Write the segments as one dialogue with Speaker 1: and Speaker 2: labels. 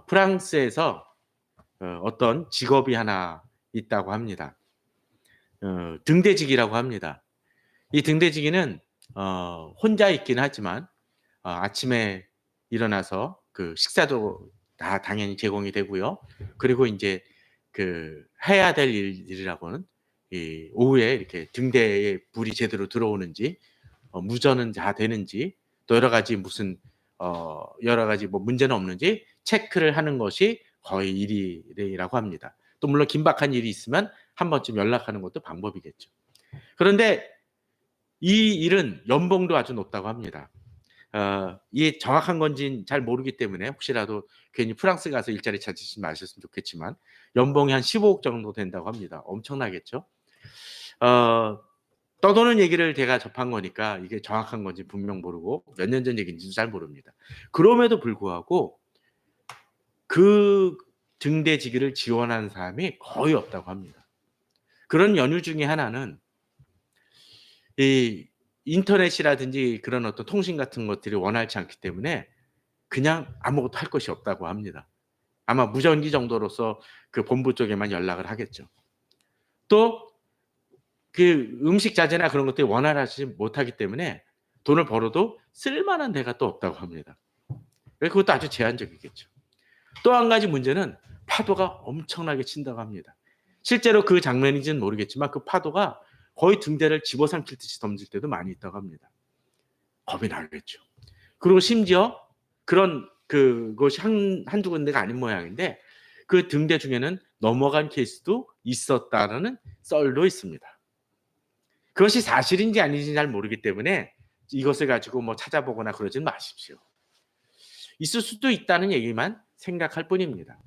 Speaker 1: 프랑스에서 어떤 직업이 하나 있다고 합니다. 등대지기라고 합니다. 이 등대지기는 혼자 있긴 하지만 아침에 일어나서 그 식사도 다 당연히 제공이 되고요. 그리고 인제 그 해야 될 일이라고는 이 오후에 이렇게 등대에 불이 제대로 들어오는지 무전은 다 되는지 또 여러 가지 무슨 여러 가지 뭐 문제는 없는지 체크를 하는 것이 거의 일이라고 합니다. 또 물론 긴박한 일이 있으면 한 번쯤 연락하는 것도 방법이겠죠. 그런데 이 일은 연봉도 아주 높다고 합니다. 이게 정확한 건지는 잘 모르기 때문에 혹시라도 괜히 프랑스 가서 일자리 찾으시지 마셨으면 좋겠지만 연봉이 한 15억 정도 된다고 합니다. 엄청나겠죠? 어 떠도는 얘기를 제가 접한 거니까 이게 정확한 건지 분명 모르고 몇 년 전 얘기인지도 잘 모릅니다. 그럼에도 불구하고 그 등대지기를 지원하는 사람이 거의 없다고 합니다. 그런 연유 중에 하나는 이 인터넷이라든지 그런 어떤 통신 같은 것들이 원활치 않기 때문에 그냥 아무것도 할 것이 없다고 합니다. 아마 무전기 정도로서 그 본부 쪽에만 연락을 하겠죠. 또 그 음식 자재나 그런 것들이 원활하지 못하기 때문에 돈을 벌어도 쓸 만한 데가 또 없다고 합니다. 그것도 아주 제한적이겠죠. 또 한 가지 문제는 파도가 엄청나게 친다고 합니다. 실제로 그 장면인지는 모르겠지만 그 파도가 거의 등대를 집어삼킬 듯이 덤질 때도 많이 있다고 합니다. 겁이 나겠죠. 그리고 심지어 그런 그것이 한두 군데가 아닌 모양인데 그 등대 중에는 넘어간 케이스도 있었다라는 썰도 있습니다. 그것이 사실인지 아닌지 잘 모르기 때문에 이것을 가지고 뭐 찾아보거나 그러지는 마십시오. 있을 수도 있다는 얘기만 생각할 뿐입니다.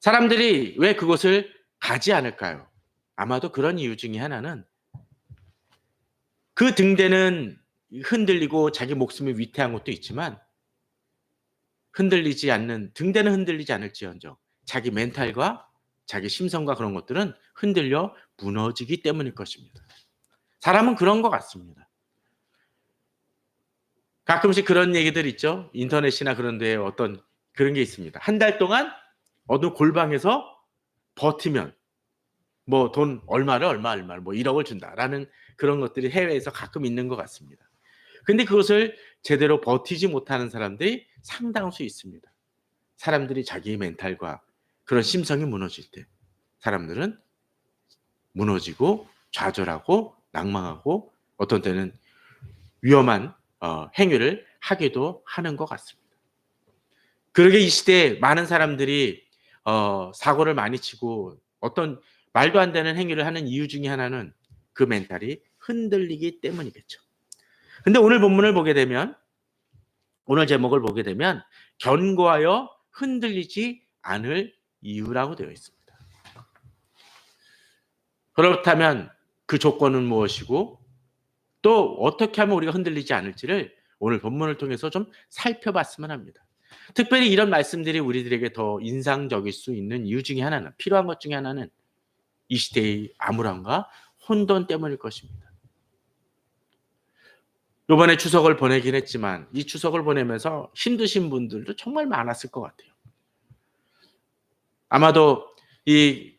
Speaker 1: 사람들이 왜 그곳을 가지 않을까요? 아마도 그런 이유 중에 하나는 그 등대는 흔들리고 자기 목숨이 위태한 것도 있지만 흔들리지 않는 등대는 흔들리지 않을지언정 자기 멘탈과 자기 심성과 그런 것들은 흔들려 무너지기 때문일 것입니다. 사람은 그런 것 같습니다. 가끔씩 그런 얘기들 있죠. 인터넷이나 그런 데에 어떤 그런 게 있습니다. 한 달 동안 어느 골방에서 버티면 뭐 돈 얼마를 뭐 1억을 준다라는 그런 것들이 해외에서 가끔 있는 것 같습니다. 근데 그것을 제대로 버티지 못하는 사람들이 상당수 있습니다. 사람들이 자기의 멘탈과 그런 심성이 무너질 때 사람들은 무너지고 좌절하고 낭망하고 어떤 때는 위험한 행위를 하기도 하는 것 같습니다. 그러게 이 시대에 많은 사람들이 사고를 많이 치고 어떤 말도 안 되는 행위를 하는 이유 중에 하나는 그 멘탈이 흔들리기 때문이겠죠. 근데 오늘 본문을 보게 되면 오늘 제목을 보게 되면 견고하여 흔들리지 않을 이유라고 되어 있습니다. 그렇다면 그 조건은 무엇이고 또 어떻게 하면 우리가 흔들리지 않을지를 오늘 본문을 통해서 좀 살펴봤으면 합니다. 특별히 이런 말씀들이 우리들에게 더 인상적일 수 있는 이유 중에 하나는 필요한 것 중에 하나는 이 시대의 암울함과 혼돈 때문일 것입니다. 요번에 추석을 보내긴 했지만 이 추석을 보내면서 힘드신 분들도 정말 많았을 것 같아요. 아마도 이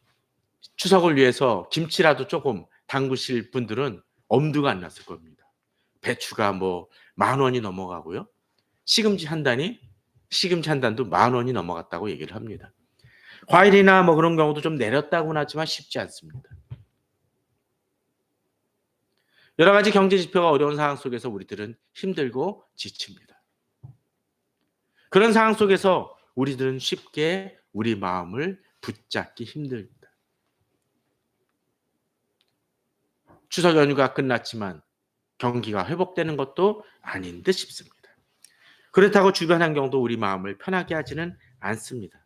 Speaker 1: 추석을 위해서 김치라도 조금 담그실 분들은 엄두가 안 났을 겁니다. 배추가 뭐 10,000원이 넘어가고요. 시금치 한 단도 10,000원이 넘어갔다고 얘기를 합니다. 과일이나 뭐 그런 경우도 좀 내렸다고는 하지만 쉽지 않습니다. 여러 가지 경제 지표가 어려운 상황 속에서 우리들은 힘들고 지칩니다. 그런 상황 속에서 우리들은 쉽게 우리 마음을 붙잡기 힘듭니다. 추석 연휴가 끝났지만 경기가 회복되는 것도 아닌 듯 싶습니다. 그렇다고 주변 환경도 우리 마음을 편하게 하지는 않습니다.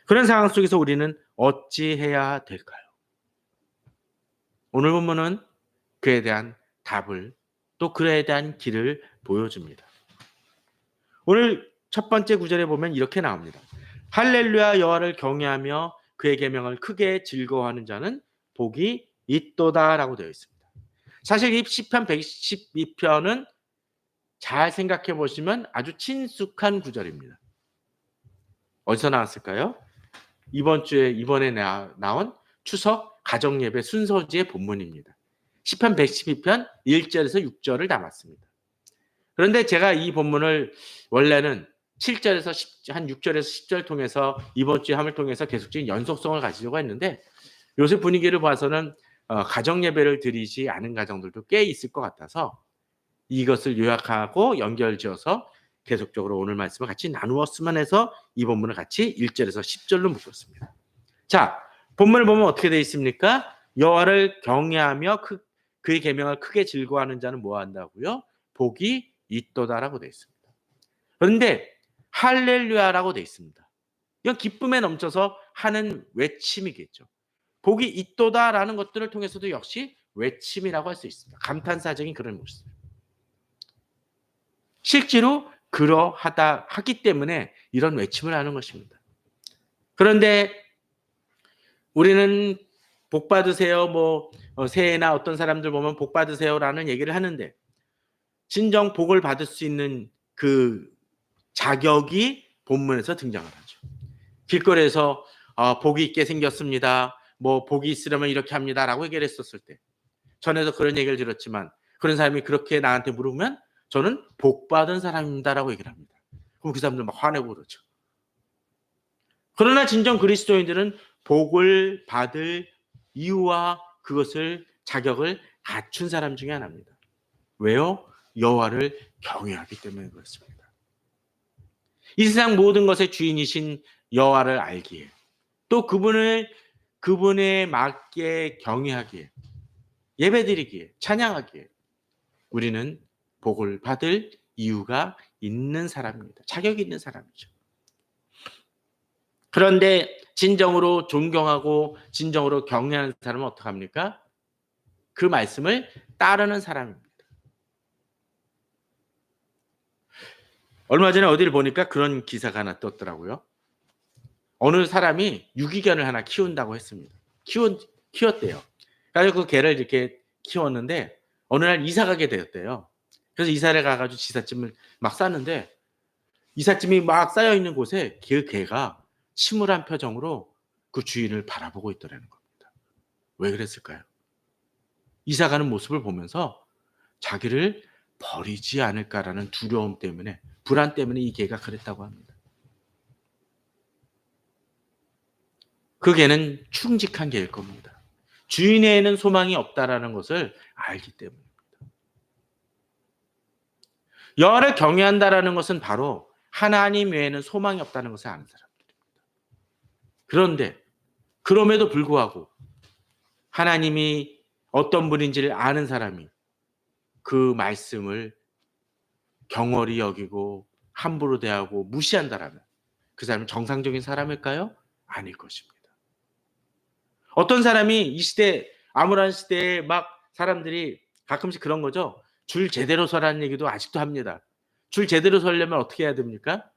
Speaker 1: 그런 상황 속에서 우리는 어찌해야 될까요? 오늘 본문은 그에 대한 답을 또 그에 대한 길을 보여줍니다. 오늘 첫 번째 구절에 보면 이렇게 나옵니다. 할렐루야 여호와를 경외하며 그의 계명을 크게 즐거워하는 자는 복이 있도다라고 되어 있습니다. 사실 이 시편 112편은 잘 생각해 보시면 아주 친숙한 구절입니다. 어디서 나왔을까요? 이번에 나온 추석 가정예배 순서지의 본문입니다. 시편 112편 1절에서 6절을 담았습니다. 그런데 제가 이 본문을 원래는 7절에서 한 6절에서 10절 통해서 이번 주에 함을 통해서 계속적인 연속성을 가지려고 했는데 요새 분위기를 봐서는 가정예배를 드리지 않은 가정들도 꽤 있을 것 같아서 이것을 요약하고 연결지어서 계속적으로 오늘 말씀을 같이 나누었으면 해서 이 본문을 같이 1절에서 10절로 묶었습니다. 자, 본문을 보면 어떻게 되어 있습니까? 여호와를 경외하며 그의 계명을 크게 즐거워하는 자는 뭐 한다고요? 복이 있도다라고 되어 있습니다. 그런데 할렐루야라고 되어 있습니다. 이건 기쁨에 넘쳐서 하는 외침이겠죠. 복이 있도다라는 것들을 통해서도 역시 외침이라고 할 수 있습니다. 감탄사적인 그런 모습. 실제로 하기 때문에 이런 외침을 하는 것입니다. 그런데 우리는 복 받으세요, 새해나 어떤 사람들 보면 복 받으세요라는 얘기를 하는데 진정 복을 받을 수 있는 그 자격이 본문에서 등장을 하죠. 길거리에서 복이 있게 생겼습니다. 복이 있으려면 이렇게 합니다라고 얘기를 했었을 때 전에도 그런 얘기를 들었지만 그런 사람이 그렇게 나한테 물으면 저는 복 받은 사람입니다라고 얘기를 합니다. 그럼 그 사람들 막 화내고 그러죠. 그러나 진정 그리스도인들은 복을 받을 이유와 그것을 자격을 갖춘 사람 중에 하나입니다. 왜요? 여호와를 경외하기 때문에 그렇습니다. 이 세상 모든 것의 주인이신 여호와를 알기에 또 그분에 맞게 경외하기에 예배드리기에 찬양하기에 우리는 복을 받을 이유가 있는 사람입니다. 자격이 있는 사람이죠. 그런데 진정으로 존경하고 진정으로 경외하는 사람은 어떡합니까? 그 말씀을 따르는 사람입니다. 얼마 전에 어디를 보니까 그런 기사가 하나 떴더라고요. 어느 사람이 유기견을 하나 키운다고 했습니다. 키웠대요. 그래서 그 개를 이렇게 키웠는데 어느 날 이사 가게 되었대요. 그래서 이사를 가가지고 지삿짐을 막 쌌는데 이삿짐이 막 쌓여 있는 곳에 그 개가 침울한 표정으로 그 주인을 바라보고 있더라는 겁니다. 왜 그랬을까요? 이사 가는 모습을 보면서 자기를 버리지 않을까라는 두려움 때문에 불안 때문에 이 개가 그랬다고 합니다. 그 개는 충직한 개일 겁니다. 주인에는 소망이 없다라는 것을 알기 때문입니다. 여호와를 경외한다라는 것은 바로 하나님 외에는 소망이 없다는 것을 아는 사람들입니다. 그런데 그럼에도 불구하고 하나님이 어떤 분인지를 아는 사람이 그 말씀을 경홀히 여기고 함부로 대하고 무시한다라면 그 사람은 정상적인 사람일까요? 아닐 것입니다. 어떤 사람이 이 시대 암울한 시대에 막 사람들이 가끔씩 그런 거죠. 줄 제대로 서라는 얘기도 아직도 합니다. 줄 제대로 서려면 어떻게 해야 됩니까?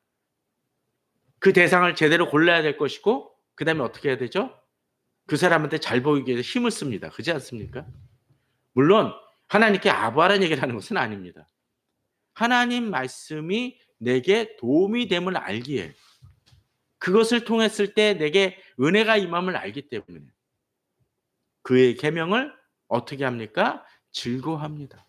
Speaker 1: 그 대상을 제대로 골라야 될 것이고 그다음에 어떻게 해야 되죠? 그 사람한테 잘 보이기 위해서 힘을 씁니다. 그렇지 않습니까? 물론 하나님께 아부하라는 얘기를 하는 것은 아닙니다. 하나님 말씀이 내게 도움이 됨을 알기에 그것을 통했을 때 내게 은혜가 임함을 알기 때문에 그의 계명을 어떻게 합니까? 즐거워합니다.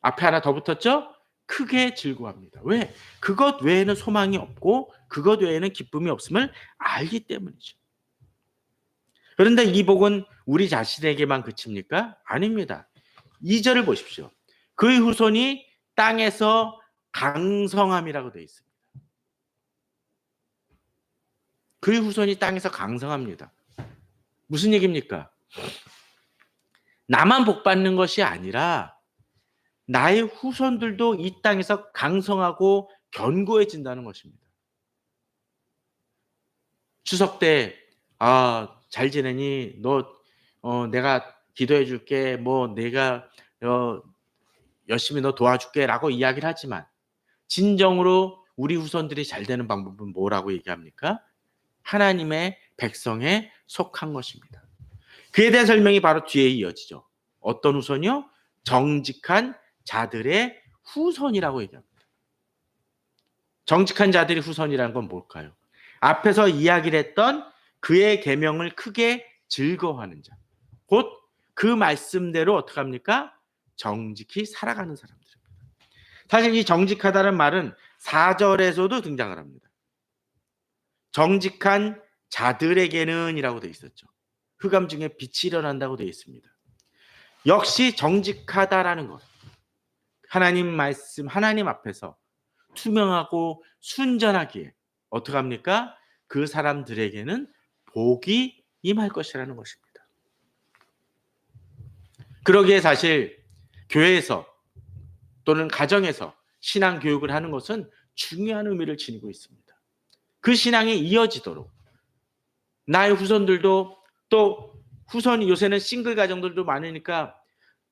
Speaker 1: 앞에 하나 더 붙었죠? 크게 즐거워합니다. 왜? 그것 외에는 소망이 없고 그것 외에는 기쁨이 없음을 알기 때문이죠. 그런데 이 복은 우리 자신에게만 그칩니까? 아닙니다. 2절을 보십시오. 그의 후손이 땅에서 강성함이라고 되어 있습니다. 그의 후손이 땅에서 강성합니다. 무슨 얘기입니까? 나만 복 받는 것이 아니라 나의 후손들도 이 땅에서 강성하고 견고해진다는 것입니다. 추석 때 잘 지내니? 내가 기도해 줄게. 내가 열심히 너 도와줄게라고 이야기를 하지만 진정으로 우리 후손들이 잘 되는 방법은 뭐라고 얘기합니까? 하나님의 백성에 속한 것입니다. 그에 대한 설명이 바로 뒤에 이어지죠. 어떤 후손이요? 정직한 자들의 후손이라고 얘기합니다. 정직한 자들이 후손이라는 건 뭘까요? 앞에서 이야기를 했던 그의 계명을 크게 즐거워하는 자. 곧 그 말씀대로 어떻게 합니까? 정직히 살아가는 사람들입니다. 사실 이 정직하다는 말은 4절에서도 등장을 합니다. 정직한 자들에게는 이라고 되어 있었죠. 흑암 중에 빛이 일어난다고 되어 있습니다. 역시 정직하다라는 것. 하나님 말씀, 하나님 앞에서 투명하고 순전하기에 어떻게 합니까? 그 사람들에게는 복이 임할 것이라는 것입니다. 그러기에 사실 교회에서 또는 가정에서 신앙 교육을 하는 것은 중요한 의미를 지니고 있습니다. 그 신앙이 이어지도록 나의 후손들도 또 후손이 요새는 싱글 가정들도 많으니까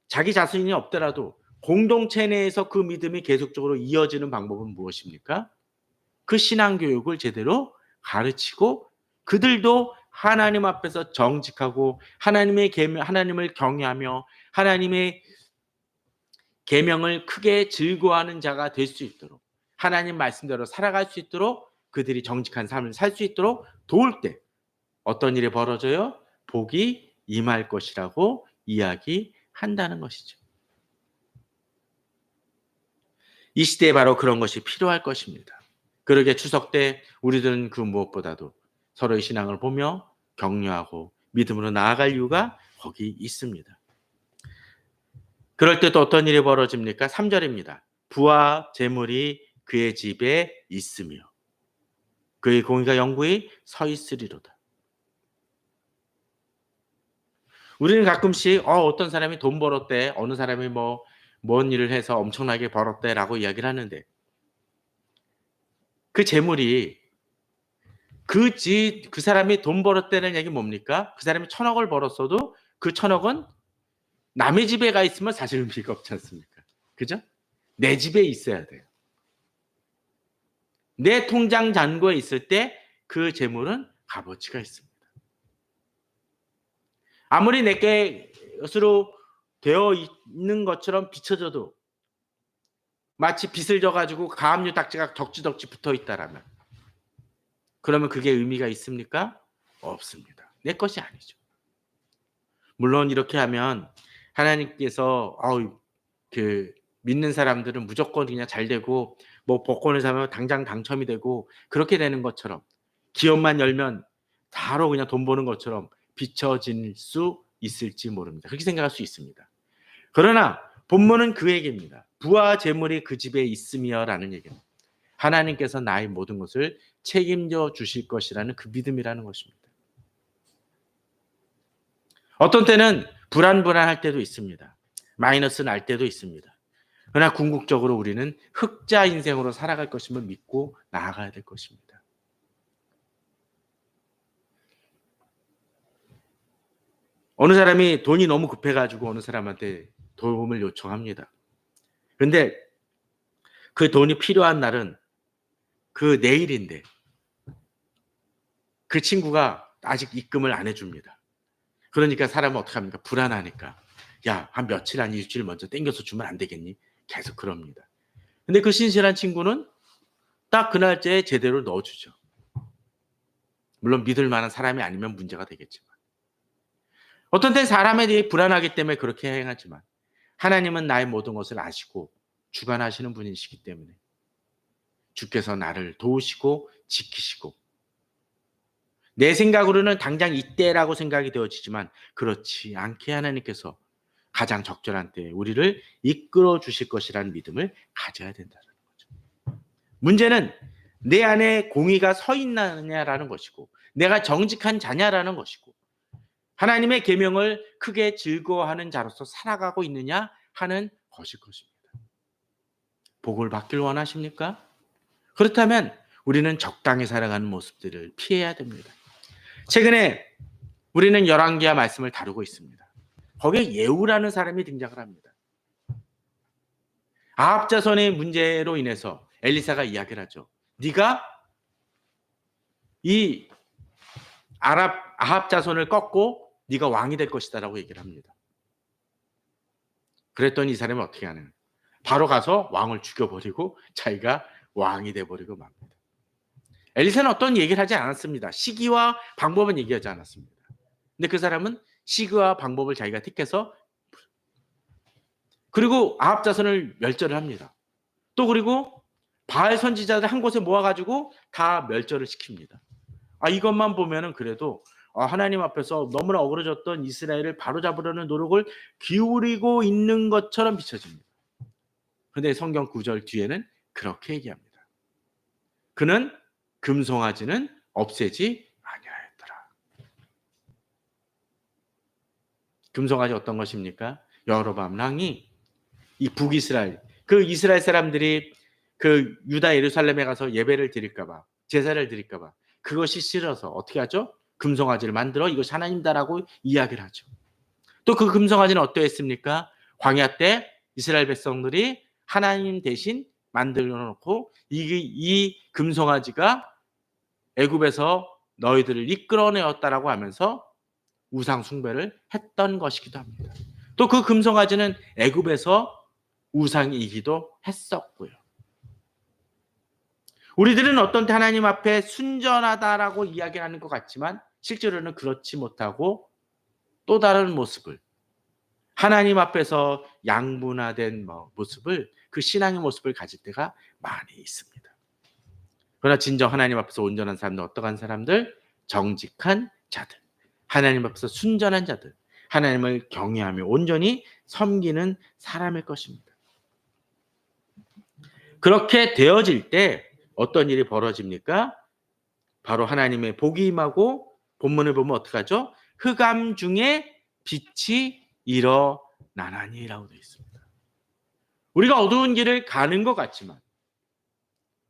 Speaker 1: 자기 자신이 없더라도 공동체 내에서 그 믿음이 계속적으로 이어지는 방법은 무엇입니까? 그 신앙 교육을 제대로 가르치고 그들도 하나님 앞에서 정직하고 하나님을 경외하며 하나님의 계명을 크게 즐거워하는 자가 될 수 있도록 하나님 말씀대로 살아갈 수 있도록 그들이 정직한 삶을 살 수 있도록 도울 때 어떤 일이 벌어져요? 복이 임할 것이라고 이야기한다는 것이죠. 이 시대에 바로 그런 것이 필요할 것입니다. 그러게 추석 때 우리들은 그 무엇보다도 서로의 신앙을 보며 격려하고 믿음으로 나아갈 이유가 거기 있습니다. 그럴 때 또 어떤 일이 벌어집니까? 3절입니다. 부와 재물이 그의 집에 있으며 그의 공의가 영구히 서 있으리로다. 우리는 가끔씩 어떤 사람이 돈 벌었대, 어느 사람이 뭔 일을 해서 엄청나게 벌었대라고 이야기를 하는데 그 재물이 그 사람이 돈 벌었다는 얘기 뭡니까? 그 사람이 1,000억을 벌었어도 그 1,000억은 남의 집에 가 있으면 사실 의미가 없지 않습니까? 그죠? 내 집에 있어야 돼요. 내 통장 잔고에 있을 때 그 재물은 값어치가 있습니다. 아무리 내게 것으로 되어 있는 것처럼 비춰져도 마치 빚을 져가지고 가압류 딱지가 덕지덕지 붙어 있다라면 그러면 그게 의미가 있습니까? 없습니다. 내 것이 아니죠. 물론 이렇게 하면 하나님께서 믿는 사람들은 무조건 그냥 잘 되고 복권을 사면 당장 당첨이 되고 그렇게 되는 것처럼 기업만 열면 바로 그냥 돈 버는 것처럼 비춰질 수 있을지 모릅니다. 그렇게 생각할 수 있습니다. 그러나 본문은 그 얘기입니다. 부와 재물이 그 집에 있으며라는 얘기입니다. 하나님께서 나의 모든 것을 책임져 주실 것이라는 그 믿음이라는 것입니다. 어떤 때는 불안할 때도 있습니다. 마이너스 날 때도 있습니다. 그러나 궁극적으로 우리는 흑자 인생으로 살아갈 것임을 믿고 나아가야 될 것입니다. 어느 사람이 돈이 너무 급해가지고 어느 사람한테 도움을 요청합니다. 그런데 그 돈이 필요한 날은 그 내일인데 그 친구가 아직 입금을 안 해줍니다. 그러니까 사람은 어떻게 합니까? 불안하니까. 야, 한 며칠 아니 일주일 먼저 땡겨서 주면 안 되겠니? 계속 그럽니다. 근데 그 신실한 친구는 딱 그 날짜에 제대로 넣어주죠. 물론 믿을 만한 사람이 아니면 문제가 되겠지만. 어떤 때 사람에 대해 불안하기 때문에 그렇게 행하지만 하나님은 나의 모든 것을 아시고 주관하시는 분이시기 때문에 주께서 나를 도우시고 지키시고 내 생각으로는 당장 이때라고 생각이 되어지지만 그렇지 않게 하나님께서 가장 적절한 때에 우리를 이끌어 주실 것이라는 믿음을 가져야 된다는 거죠. 문제는 내 안에 공의가 서 있느냐라는 것이고 내가 정직한 자냐라는 것이고 하나님의 계명을 크게 즐거워하는 자로서 살아가고 있느냐 하는 것일 것입니다. 복을 받길 원하십니까? 그렇다면 우리는 적당히 살아가는 모습들을 피해야 됩니다. 최근에 우리는 열왕기하 말씀을 다루고 있습니다. 거기에 예후라는 사람이 등장을 합니다. 아합 자손의 문제로 인해서 엘리사가 이야기를 하죠. 네가 이 아합 자손을 꺾고 네가 왕이 될 것이다라고 얘기를 합니다. 그랬더니 이 사람이 어떻게 하는? 바로 가서 왕을 죽여버리고 자기가 왕이 돼버리고 맙니다. 엘리사는 어떤 얘기를 하지 않았습니다. 시기와 방법은 얘기하지 않았습니다. 근데 그 사람은 시기와 방법을 자기가 택해서 그리고 아합 자손을 멸절을 합니다. 또 그리고 바알 선지자들 한 곳에 모아가지고 다 멸절을 시킵니다. 이것만 보면은 그래도 하나님 앞에서 너무나 어그러졌던 이스라엘을 바로잡으려는 노력을 기울이고 있는 것처럼 비춰집니다. 그런데 성경 9절 뒤에는 그렇게 얘기합니다. 그는 금송아지는 없애지 아니하였더라. 금송아지 어떤 것입니까? 여로보암 왕이 이 북이스라엘, 그 이스라엘 사람들이 그 유다 예루살렘에 가서 예배를 드릴까봐, 제사를 드릴까봐 그것이 싫어서 어떻게 하죠? 금송아지를 만들어 이것이 하나님다라고 이야기를 하죠. 또 그 금송아지는 어떠했습니까? 광야 때 이스라엘 백성들이 하나님 대신 만들어 놓고 이 금송아지가 애굽에서 너희들을 이끌어내었다라고 하면서 우상 숭배를 했던 것이기도 합니다. 또 그 금송아지는 애굽에서 우상이기도 했었고요. 우리들은 어떤 때 하나님 앞에 순전하다라고 이야기하는 것 같지만 실제로는 그렇지 못하고 또 다른 모습을 하나님 앞에서 양분화된 모습을 그 신앙의 모습을 가질 때가 많이 있습니다. 그러나 진정 하나님 앞에서 온전한 사람들 어떠한 사람들? 정직한 자들, 하나님 앞에서 순전한 자들, 하나님을 경외하며 온전히 섬기는 사람일 것입니다. 그렇게 되어질 때 어떤 일이 벌어집니까? 바로 하나님의 복이 임하고 본문을 보면 어떻게 하죠? 흑암 중에 빛이 일어나나니라고 되어 있습니다. 우리가 어두운 길을 가는 것 같지만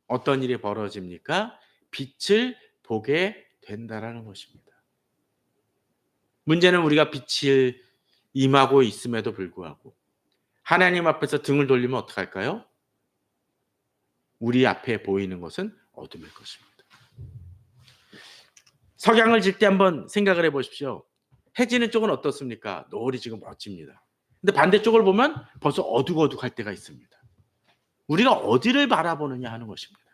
Speaker 1: 어떤 일이 벌어집니까? 빛을 보게 된다라는 것입니다. 문제는 우리가 빛을 임하고 있음에도 불구하고 하나님 앞에서 등을 돌리면 어떡할까요? 우리 앞에 보이는 것은 어둠일 것입니다. 석양을 질 때 한번 생각을 해보십시오. 해지는 쪽은 어떻습니까? 노을이 지금 멋집니다. 근데 반대쪽을 보면 벌써 어둑어둑할 때가 있습니다. 우리가 어디를 바라보느냐 하는 것입니다.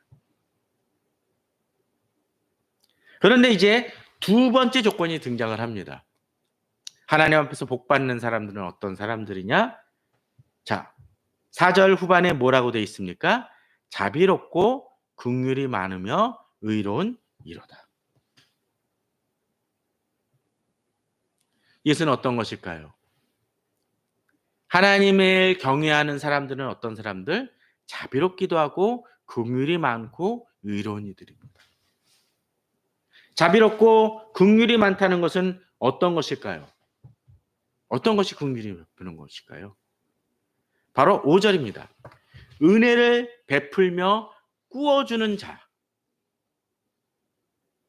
Speaker 1: 그런데 이제 두 번째 조건이 등장을 합니다. 하나님 앞에서 복받는 사람들은 어떤 사람들이냐? 자, 4절 후반에 뭐라고 되어 있습니까? 자비롭고 긍휼이 많으며 의로운 이로다. 이것은 어떤 것일까요? 하나님을 경외하는 사람들은 어떤 사람들? 자비롭기도 하고 긍휼이 많고 의로운 이들입니다. 자비롭고 긍휼이 많다는 것은 어떤 것일까요? 어떤 것이 긍휼이 베푸는 것일까요? 바로 5절입니다. 은혜를 베풀며 꾸어주는 자.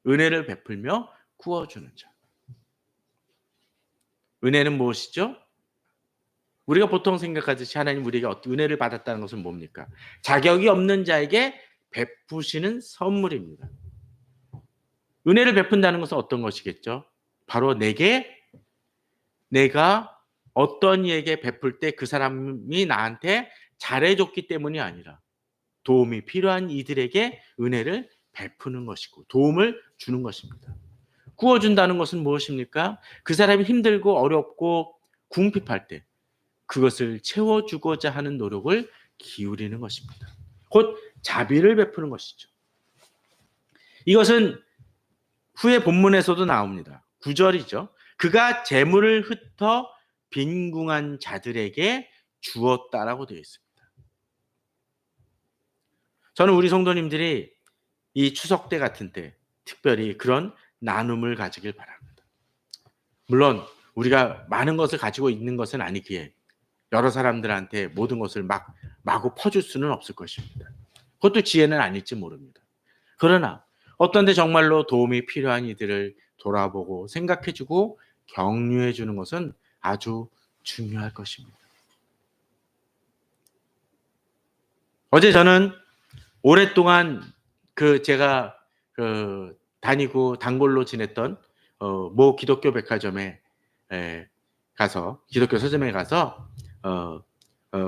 Speaker 1: 은혜를 베풀며 꾸어주는 자. 은혜는 무엇이죠? 우리가 보통 생각하듯이 하나님 우리에게 은혜를 받았다는 것은 뭡니까? 자격이 없는 자에게 베푸시는 선물입니다. 은혜를 베푼다는 것은 어떤 것이겠죠? 바로 내가 어떤 이에게 베풀 때 그 사람이 나한테 잘해줬기 때문이 아니라 도움이 필요한 이들에게 은혜를 베푸는 것이고 도움을 주는 것입니다. 구워준다는 것은 무엇입니까? 그 사람이 힘들고 어렵고 궁핍할 때 그것을 채워주고자 하는 노력을 기울이는 것입니다. 곧 자비를 베푸는 것이죠. 이것은 후에 본문에서도 나옵니다. 9절이죠. 그가 재물을 흩어 빈궁한 자들에게 주었다라고 되어 있습니다. 저는 우리 성도님들이 이 추석 때 같은 때 특별히 그런 나눔을 가지길 바랍니다. 물론 우리가 많은 것을 가지고 있는 것은 아니기에 여러 사람들한테 모든 것을 마구 퍼줄 수는 없을 것입니다. 그것도 지혜는 아닐지 모릅니다. 그러나 어떤 데 정말로 도움이 필요한 이들을 돌아보고 생각해주고 격려해주는 것은 아주 중요할 것입니다. 어제 저는 오랫동안 제가 다니고 단골로 지냈던 모 기독교 백화점에 가서 기독교 서점에 가서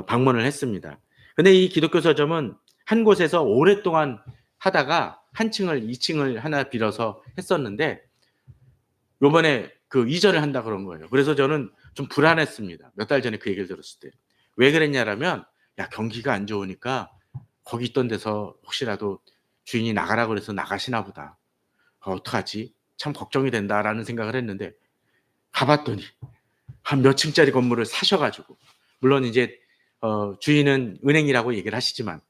Speaker 1: 방문을 했습니다. 근데 이 기독교 서점은 한 곳에서 오랫동안 하다가 한 층을 2 층을 하나 빌어서 했었는데 요번에 그 이전을 한다 그런 거예요. 그래서 저는 좀 불안했습니다. 몇 달 전에 그 얘기를 들었을 때. 왜 그랬냐라면 야 경기가 안 좋으니까 거기 있던 데서 혹시라도 주인이 나가라 그래서 나가시나 보다. 어떡하지? 참 걱정이 된다라는 생각을 했는데 가 봤더니 한 몇 층짜리 건물을 사셔 가지고 물론 이제 주인은 은행이라고 얘기를 하시지만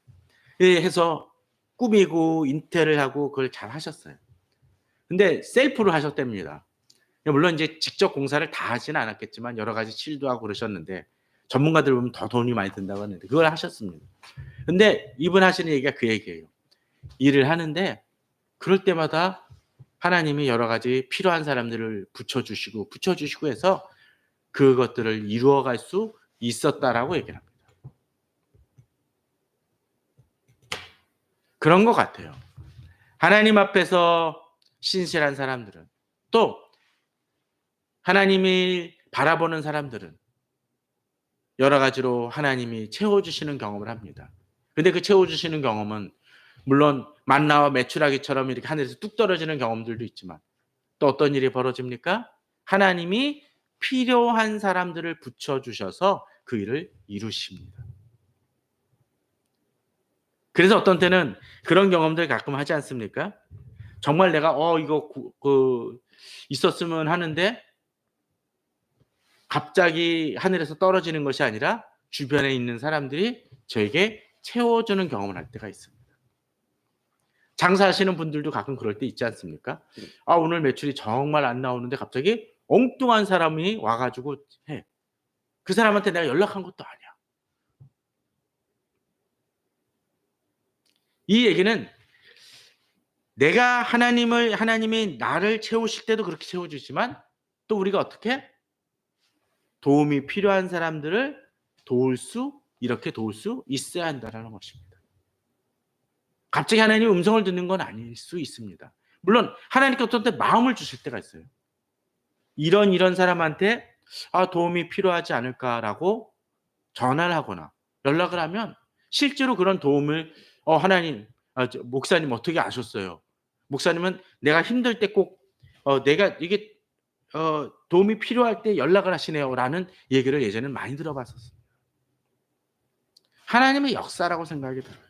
Speaker 1: 예 해서 꾸미고 인테리어를 하고 그걸 잘 하셨어요. 근데 셀프로 하셨답니다. 물론 이제 직접 공사를 다 하지는 않았겠지만 여러 가지 칠도 하고 그러셨는데 전문가들 보면 더 돈이 많이 든다고 하는데 그걸 하셨습니다. 근데 이분 하시는 얘기가 그 얘기예요. 일을 하는데 그럴 때마다 하나님이 여러 가지 필요한 사람들을 붙여 주시고 해서 그것들을 이루어 갈 수 있었다라고 얘기를 합니다. 그런 것 같아요. 하나님 앞에서 신실한 사람들은 또 하나님이 바라보는 사람들은 여러 가지로 하나님이 채워주시는 경험을 합니다. 근데 그 채워주시는 경험은 물론 만나와 메추라기처럼 이렇게 하늘에서 뚝 떨어지는 경험들도 있지만 또 어떤 일이 벌어집니까? 하나님이 필요한 사람들을 붙여주셔서 그 일을 이루십니다. 그래서 어떤 때는 그런 경험들 가끔 하지 않습니까? 정말 내가 이거 있었으면 하는데 갑자기 하늘에서 떨어지는 것이 아니라 주변에 있는 사람들이 저에게 채워주는 경험을 할 때가 있습니다. 장사하시는 분들도 가끔 그럴 때 있지 않습니까? 오늘 매출이 정말 안 나오는데 갑자기 엉뚱한 사람이 와 가지고 해. 그 사람한테 내가 연락한 것도 아니야. 이 얘기는 내가 하나님이 나를 채우실 때도 그렇게 채워 주지만 또 우리가 어떻게 도움이 필요한 사람들을 이렇게 도울 수 있어야 한다라는 것입니다. 갑자기 하나님의 음성을 듣는 건 아닐 수 있습니다. 물론 하나님께 어떤 때 마음을 주실 때가 있어요. 이런 사람한테 도움이 필요하지 않을까라고 전화를 하거나 연락을 하면 실제로 그런 도움을 하나님 목사님 어떻게 아셨어요? 목사님은 내가 힘들 때 꼭 내가 이게 도움이 필요할 때 연락을 하시네요라는 얘기를 예전에는 많이 들어봤었습니다. 하나님의 역사라고 생각이 들어요.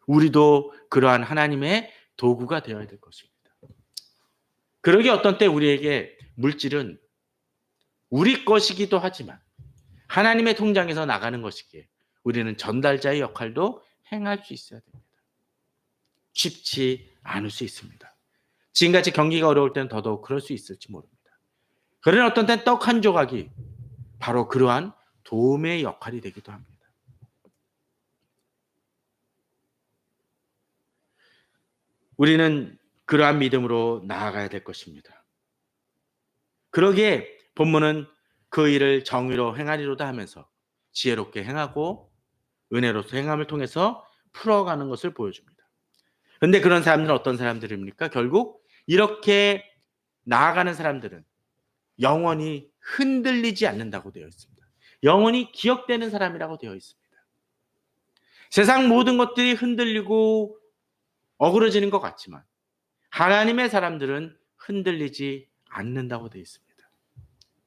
Speaker 1: 우리도 그러한 하나님의 도구가 되어야 될 것입니다. 그러기에 어떤 때 우리에게 물질은 우리 것이기도 하지만 하나님의 통장에서 나가는 것이기에 우리는 전달자의 역할도 행할 수 있어야 됩니다. 쉽지 않을 수 있습니다. 지금같이 경기가 어려울 때는 더더욱 그럴 수 있을지 모릅니다. 그러나 어떤 때는 떡 한 조각이 바로 그러한 도움의 역할이 되기도 합니다. 우리는 그러한 믿음으로 나아가야 될 것입니다. 그러기에 본문은 그 일을 정의로 행하리로다 하면서 지혜롭게 행하고 은혜로서 행함을 통해서 풀어가는 것을 보여줍니다. 그런데 그런 사람들은 어떤 사람들입니까? 결국 이렇게 나아가는 사람들은 영원히 흔들리지 않는다고 되어 있습니다. 영원히 기억되는 사람이라고 되어 있습니다. 세상 모든 것들이 흔들리고 어그러지는 것 같지만 하나님의 사람들은 흔들리지 않는다고 되어 있습니다.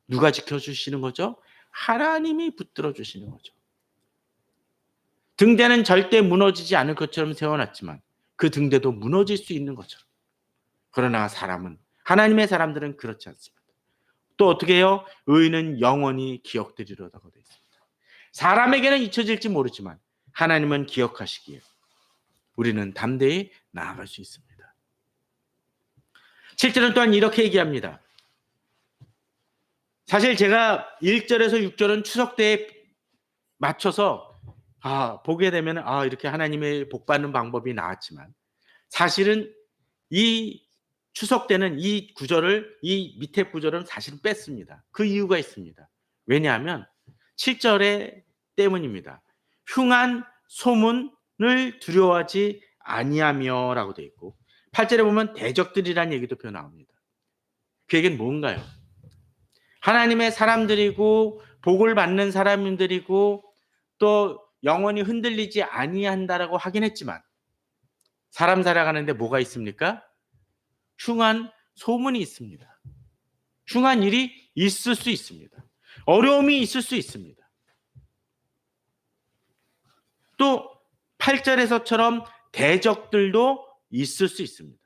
Speaker 1: 누가 지켜주시는 거죠? 하나님이 붙들어 주시는 거죠. 등대는 절대 무너지지 않을 것처럼 세워놨지만 그 등대도 무너질 수 있는 것처럼. 그러나 하나님의 사람들은 그렇지 않습니다. 또 어떻게 해요? 의인은 영원히 기억되리로다고 되어 있습니다. 사람에게는 잊혀질지 모르지만 하나님은 기억하시기에 우리는 담대히 나아갈 수 있습니다. 7절은 또한 이렇게 얘기합니다. 사실 제가 1절에서 6절은 추석 때에 맞춰서 보게 되면 이렇게 하나님의 복 받는 방법이 나왔지만 사실은 이 추석 때는 이 밑에 구절은 사실은 뺐습니다. 그 이유가 있습니다. 왜냐하면 7절에 때문입니다. 흉한 소문을 두려워하지 아니하며라고 되어 있고 8절에 보면 대적들이라는 얘기도 표 나옵니다. 그 얘기는 뭔가요? 하나님의 사람들이고 복을 받는 사람들이고 또 영원히 흔들리지 아니한다라고 하긴 했지만 사람 살아가는데 뭐가 있습니까? 흉한 소문이 있습니다. 흉한 일이 있을 수 있습니다. 어려움이 있을 수 있습니다. 또 8절에서처럼 대적들도 있을 수 있습니다.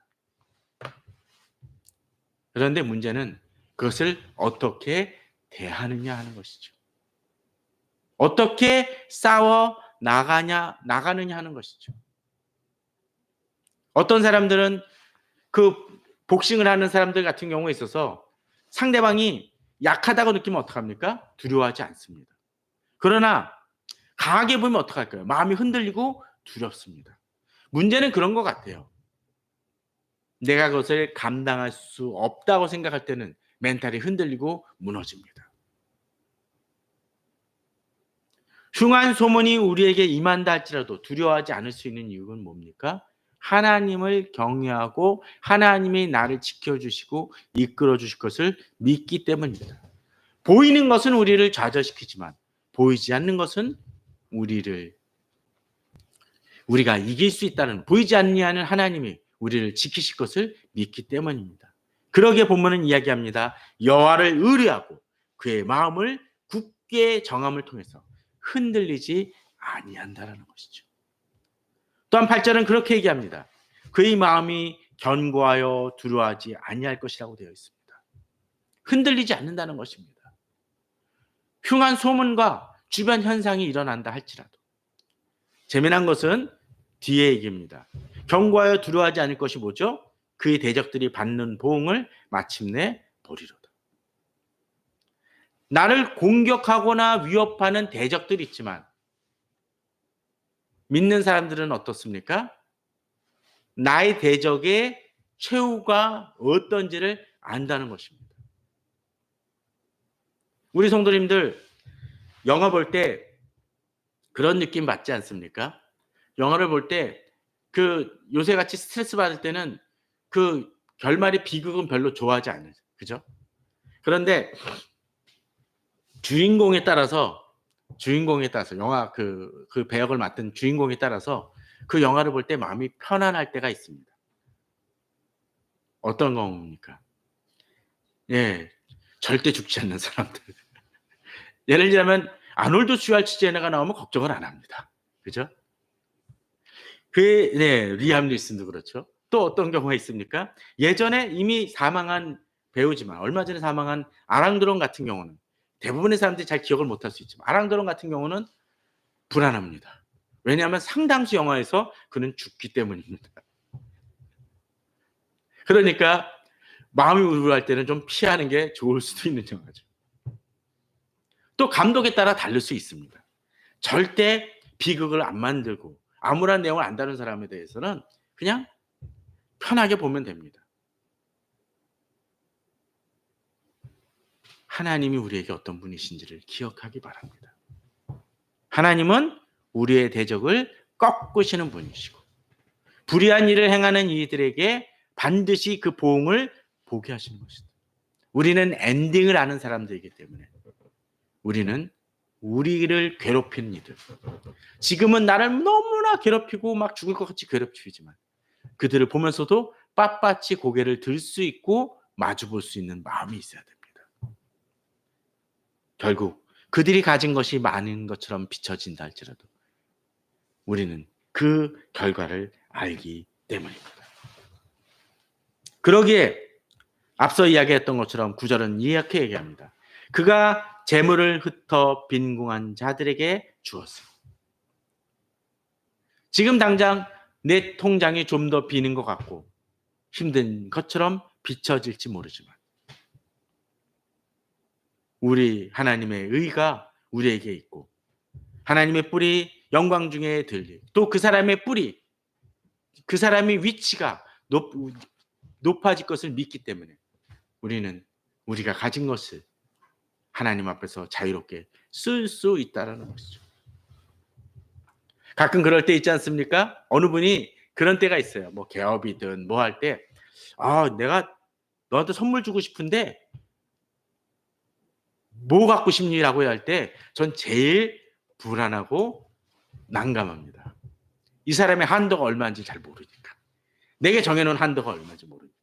Speaker 1: 그런데 문제는 그것을 어떻게 대하느냐 하는 것이죠. 어떻게 싸워 나가느냐 하는 것이죠. 어떤 사람들은 그 복싱을 하는 사람들 같은 경우에 있어서 상대방이 약하다고 느끼면 어떡합니까? 두려워하지 않습니다. 그러나 강하게 보면 어떡할까요? 마음이 흔들리고 두렵습니다. 문제는 그런 것 같아요. 내가 그것을 감당할 수 없다고 생각할 때는 멘탈이 흔들리고 무너집니다. 흉한 소문이 우리에게 임한다 할지라도 두려워하지 않을 수 있는 이유는 뭡니까? 하나님을 경외하고 하나님이 나를 지켜주시고 이끌어 주실 것을 믿기 때문입니다. 보이는 것은 우리를 좌절시키지만 보이지 않는 것은 우리가 이길 수 있다는, 보이지 않는 하나님이 우리를 지키실 것을 믿기 때문입니다. 그러기에 본문은 이야기합니다. 여호와를 의뢰하고 그의 마음을 굳게 정함을 통해서 흔들리지 아니한다라는 것이죠. 또한 8절은 그렇게 얘기합니다. 그의 마음이 견고하여 두려워하지 아니할 것이라고 되어 있습니다. 흔들리지 않는다는 것입니다. 흉한 소문과 주변 현상이 일어난다 할지라도. 재미난 것은 뒤에 얘기입니다. 견고하여 두려워하지 않을 것이 뭐죠? 그의 대적들이 받는 보응을 마침내 보리로다. 나를 공격하거나 위협하는 대적들이 있지만 믿는 사람들은 어떻습니까? 나의 대적의 최후가 어떤지를 안다는 것입니다. 우리 성도님들 영화 볼 때 그런 느낌 받지 않습니까? 영화를 볼 때 요새같이 스트레스 받을 때는 그 결말의 비극은 별로 좋아하지 않아요. 그죠? 그런데 주인공에 따라서 영화 그 배역을 맡은 주인공에 따라서 그 영화를 볼 때 마음이 편안할 때가 있습니다. 어떤 겁니까? 예, 절대 죽지 않는 사람들. 예를 들자면 아놀드 슈왈츠제네가 나오면 걱정을 안 합니다. 그죠? 리암 닐슨도 그렇죠. 또 어떤 경우가 있습니까? 예전에 이미 사망한 배우지만 얼마 전에 사망한 아랑드론 같은 경우는 대부분의 사람들이 잘 기억을 못할 수 있지만 아랑드론 같은 경우는 불안합니다. 왜냐하면 상당수 영화에서 그는 죽기 때문입니다. 그러니까 마음이 우울할 때는 좀 피하는 게 좋을 수도 있는 영화죠. 또 감독에 따라 다를 수 있습니다. 절대 비극을 안 만들고 암울한 내용을 안 다룬 사람에 대해서는 그냥 편하게 보면 됩니다. 하나님이 우리에게 어떤 분이신지를 기억하기 바랍니다. 하나님은 우리의 대적을 꺾으시는 분이시고 불의한 일을 행하는 이들에게 반드시 그 보응을 보게 하시는 것이다. 우리는 엔딩을 아는 사람들이기 때문에 우리는 우리를 괴롭히는 이들, 지금은 나를 너무나 괴롭히고 막 죽을 것 같이 괴롭히지만 그들을 보면서도 빳빳이 고개를 들 수 있고 마주 볼 수 있는 마음이 있어야 됩니다. 결국 그들이 가진 것이 많은 것처럼 비춰진다 할지라도 우리는 그 결과를 알기 때문입니다. 그러기에 앞서 이야기했던 것처럼 9절은 이렇게 얘기합니다. 그가 재물을 흩어 빈궁한 자들에게 주었으니. 지금 당장 내 통장이 좀 더 비는 것 같고 힘든 것처럼 비춰질지 모르지만 우리 하나님의 의가 우리에게 있고 하나님의 뿔이 영광 중에 들리 또 그 사람의 뿔이 그 사람의 위치가 높아질 것을 믿기 때문에 우리는 우리가 가진 것을 하나님 앞에서 자유롭게 쓸 수 있다는 것이죠. 가끔 그럴 때 있지 않습니까? 어느 분이 그런 때가 있어요. 뭐 개업이든 뭐 할 때 내가 너한테 선물 주고 싶은데 뭐 갖고 싶니라고 할 때 전 제일 불안하고 난감합니다. 이 사람의 한도가 얼마인지 잘 모르니까. 내게 정해놓은 한도가 얼마인지 모르니까.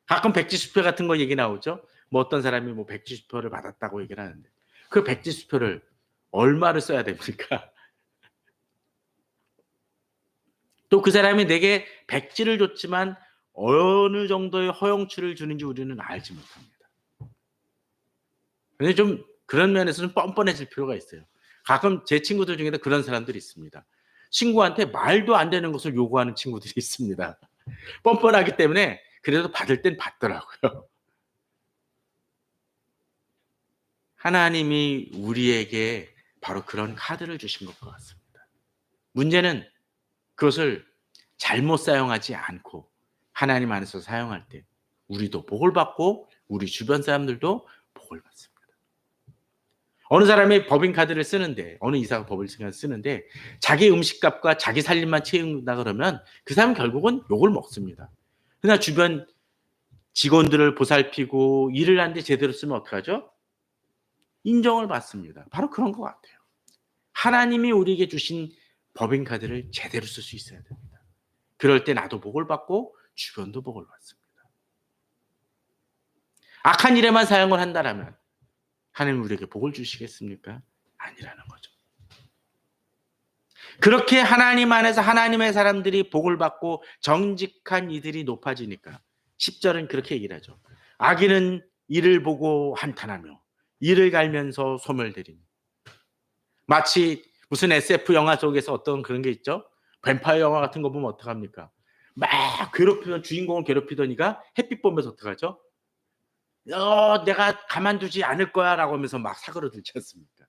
Speaker 1: 가끔 백지수표 같은 거 얘기 나오죠. 뭐 어떤 사람이 뭐 백지수표를 받았다고 얘기를 하는데 그 백지수표를 얼마를 써야 됩니까? 또 그 사람이 내게 백지를 줬지만 어느 정도의 허용치를 주는지 우리는 알지 못합니다. 근데 좀 그런 면에서 좀 뻔뻔해질 필요가 있어요. 가끔 제 친구들 중에도 그런 사람들이 있습니다. 친구한테 말도 안 되는 것을 요구하는 친구들이 있습니다. 뻔뻔하기 때문에 그래도 받을 땐 받더라고요. 하나님이 우리에게 바로 그런 카드를 주신 것 같습니다. 문제는 그것을 잘못 사용하지 않고 하나님 안에서 사용할 때 우리도 복을 받고 우리 주변 사람들도 복을 받습니다. 어느 사람이 법인카드를 쓰는데 어느 이사가 법인카드를 쓰는데 자기 음식값과 자기 살림만 채운다 그러면 그 사람은 결국은 욕을 먹습니다. 그러나 주변 직원들을 보살피고 일을 하는데 제대로 쓰면 어떡하죠? 인정을 받습니다. 바로 그런 것 같아요. 하나님이 우리에게 주신 법인카드를 제대로 쓸 수 있어야 됩니다. 그럴 때 나도 복을 받고 주변도 복을 받습니다. 악한 일에만 사용을 한다면 하나님 우리에게 복을 주시겠습니까? 아니라는 거죠. 그렇게 하나님 안에서 하나님의 사람들이 복을 받고 정직한 이들이 높아지니까 10절은 그렇게 얘기를 하죠. 악인은 이를 보고 한탄하며 이를 갈면서 소멸되리니. 마치 무슨 SF 영화 속에서 어떤 그런 게 있죠. 뱀파이어 영화 같은 거 보면 어떡합니까? 막 괴롭히던 주인공을 괴롭히던 이가 햇빛 보면서 어떡하죠? 내가 가만두지 않을 거야 라고 하면서 막 사그러들지 않습니까?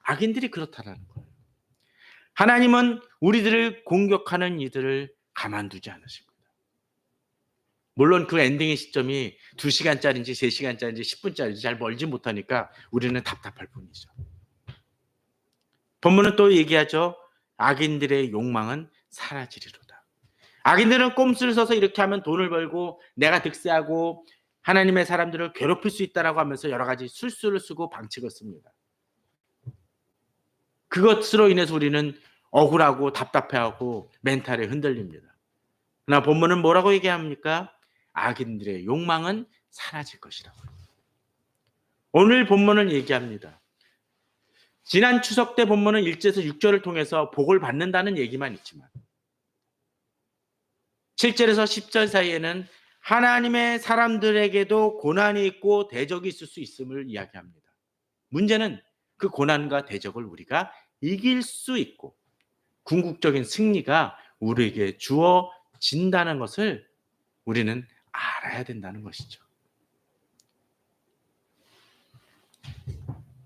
Speaker 1: 악인들이 그렇다라는 거예요. 하나님은 우리들을 공격하는 이들을 가만두지 않으십니다. 물론 그 엔딩의 시점이 2시간짜리인지 3시간짜리인지 10분짜리인지 잘 멀지 못하니까 우리는 답답할 뿐이죠. 본문은 또 얘기하죠. 악인들의 욕망은 사라지리로다. 악인들은 꼼수를 써서 이렇게 하면 돈을 벌고 내가 득세하고 하나님의 사람들을 괴롭힐 수 있다라고 하면서 여러 가지 술수를 쓰고 방책을 씁니다. 그것으로 인해서 우리는 억울하고 답답해하고 멘탈이 흔들립니다. 그러나 본문은 뭐라고 얘기합니까? 악인들의 욕망은 사라질 것이라고. 오늘 본문은 얘기합니다. 지난 추석 때 본문은 1절에서 6절을 통해서 복을 받는다는 얘기만 있지만 7절에서 10절 사이에는 하나님의 사람들에게도 고난이 있고 대적이 있을 수 있음을 이야기합니다. 문제는 그 고난과 대적을 우리가 이길 수 있고 궁극적인 승리가 우리에게 주어진다는 것을 우리는 알아야 된다는 것이죠.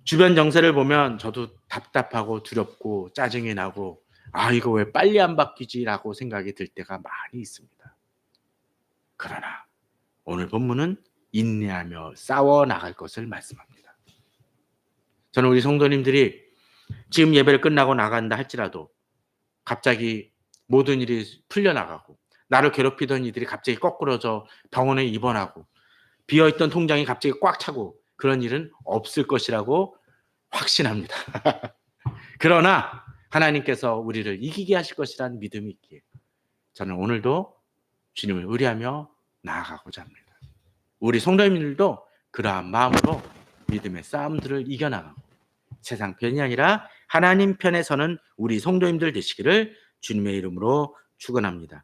Speaker 1: 주변 정세를 보면 저도 답답하고 두렵고 짜증이 나고 이거 왜 빨리 안 바뀌지라고 생각이 들 때가 많이 있습니다. 그러나 오늘 본문은 인내하며 싸워 나갈 것을 말씀합니다. 저는 우리 성도님들이 지금 예배를 끝나고 나간다 할지라도 갑자기 모든 일이 풀려나가고 나를 괴롭히던 이들이 갑자기 거꾸로져 병원에 입원하고 비어있던 통장이 갑자기 꽉 차고 그런 일은 없을 것이라고 확신합니다. 그러나 하나님께서 우리를 이기게 하실 것이라는 믿음이 있기에 저는 오늘도 주님을 의뢰하며 나아가고자 합니다. 우리 성도님들도 그러한 마음으로 믿음의 싸움들을 이겨나가고 세상 편이 아니라 하나님 편에 서는 우리 성도님들 되시기를 주님의 이름으로 축원합니다.